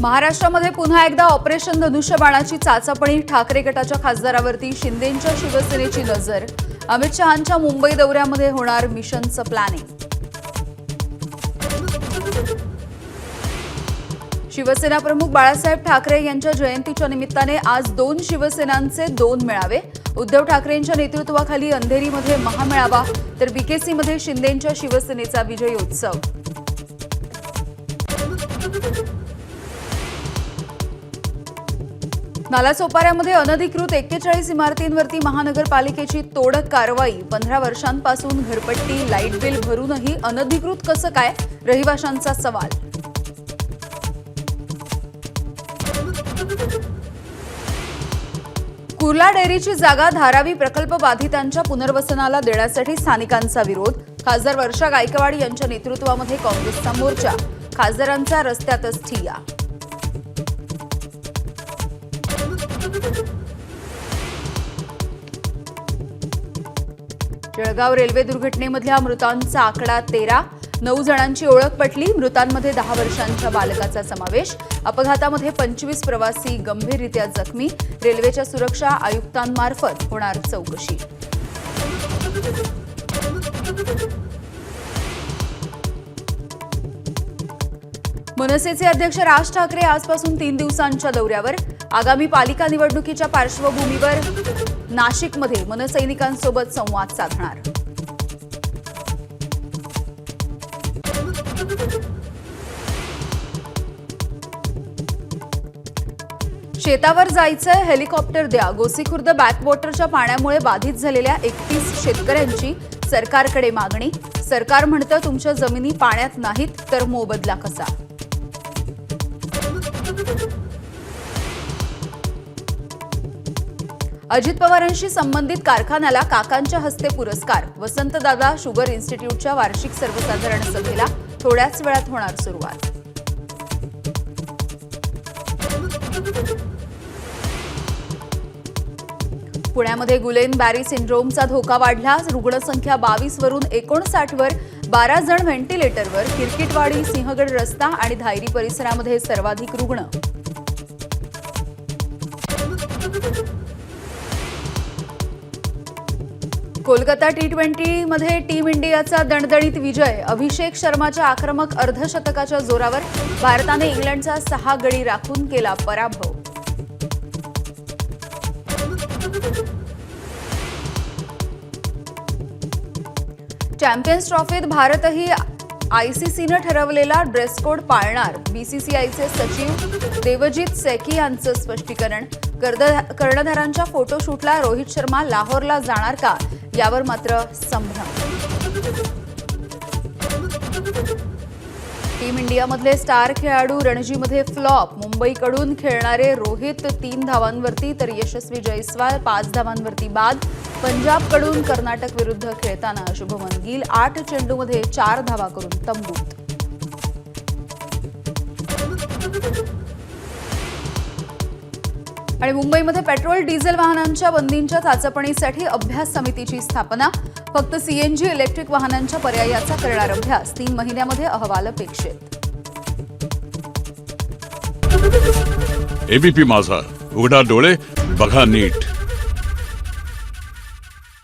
महाराष्ट्रामध्ये पुन्हा एकदा ऑपरेशन धनुष्यबाणाची चाचपणी ठाकरे गटाच्या खासदारावरती शिंदेंच्या शिवसेनेची नजर। अमित शहांच्या मुंबई दौऱ्यामध्ये होणार मिशनचं प्लॅनिंग। शिवसेना प्रमुख बाळासाहेब ठाकरे यांच्या जयंतीच्या निमित्ताने आज 2 शिवसेनांचे 2 मेळावे। उद्धव ठाकरेंच्या नेतृत्वाखाली अंधेरीमध्ये महामेळावा तर बीकेसीमध्ये शिंदेंच्या शिवसेनेचा विजयोत्सव। नालासोपाऱ्यामध्ये अनधिकृत 41 इमारतींवरती महानगरपालिकेची तोडक कारवाई। 15 वर्षांपासून घरपट्टी लाईट बिल भरूनही अनधिकृत कसं काय, रहिवाशांचा सवाल। कुर्ला डेअरीची जागा धारावी प्रकल्प बाधितांच्या पुनर्वसनाला देण्यासाठी स्थानिकांचा विरोध। खासदार वर्षा गायकवाड यांच्या नेतृत्वामध्ये काँग्रेसचा मोर्चा। खासदारांचा रस्त्यातच ठिय्या। जळगाव रेल्वे दुर्घटनेमधल्या मृतांचा आकडा 13। 9 जणांची ओळख पटली। मृतांमध्ये 10 वर्षांच्या बालकाचा समावेश। अपघातामध्ये 25 प्रवासी गंभीररित्या जखमी। रेल्वेच्या सुरक्षा आयुक्तांमार्फत होणार चौकशी। मनसेचे अध्यक्ष राज ठाकरे आजपासून 3 दिवसांच्या दौऱ्यावर। आगामी पालिका निवडणुकीच्या पार्श्वभूमीवर नाशिकमध्ये मनसैनिकांसोबत संवाद साधणार। शेतावर जायचंय, हेलिकॉप्टर द्या। गोसीखुर्द बॅकवॉटरच्या पाण्यामुळे बाधित झालेल्या 31 शेतकऱ्यांची सरकारकडे मागणी। सरकार म्हणतं तुमच्या जमिनी पाण्यात नाहीत तर मोबदला कसा। अजित पवारांशी संबंधित कारखान्याला काकांच्या हस्ते पुरस्कार। वसंतदादा शुगर इन्स्टिट्यूटच्या वार्षिक सर्वसाधारण सभेला थोड्याच वेळात होणार सुरुवात। पुण्यामध्ये गुलेन-बॅरी सिंड्रोमचा धोका वाढला। रुग्णसंख्या 22 वरून 59 वर। 12 जण व्हेंटिलेटरवर। किरकिटवाडी, सिंहगड रस्ता आणि धायरी परिसरामध्ये सर्वाधिक रुग्ण। कोलकाता T20 मध्ये टीम इंडियाचा दणदणीत विजय। अभिषेक शर्माच्या आक्रमक अर्धशतकाच्या जोरावर भारताने इंग्लंडचा 6 गडी राखून केला पराभव। चॅम्पियन्स ट्रॉफीत भारतही आयसीसीने ठरवलेला ड्रेस कोड पाळणार। बीसीसीआयचे सचिव देवजीत सेठी यांचं स्पष्टीकरण। कर्णधारांच्या फोटोशूटला रोहित शर्मा लाहोरला जाणार का, यावर मात्र संभ्रम। टीम इंडियामधले स्टार खेळाडू रणजीमध्ये फ्लॉप। मुंबईकडून खेळणारे रोहित 3 धावांवरती तर यशस्वी जयस्वाल 5 धावांवरती बाद। पंजाबकडून कर्नाटक विरुद्ध खेळताना शुभमन गिल 8 चेंडूमध्ये 4 धावा करून तंबूत। आणि मुंबईमध्ये पेट्रोल डिझेल वाहनांच्या बंदींच्या चाचपणीसाठी अभ्यास समितीची स्थापना। फक्त सीएनजी इलेक्ट्रिक वाहनांच्या पर्यायाचा करणार अभ्यास। 3 महिन्यामध्ये अहवाल अपेक्षित। एबीपी माझा, उघडा डोळे बघा नीट।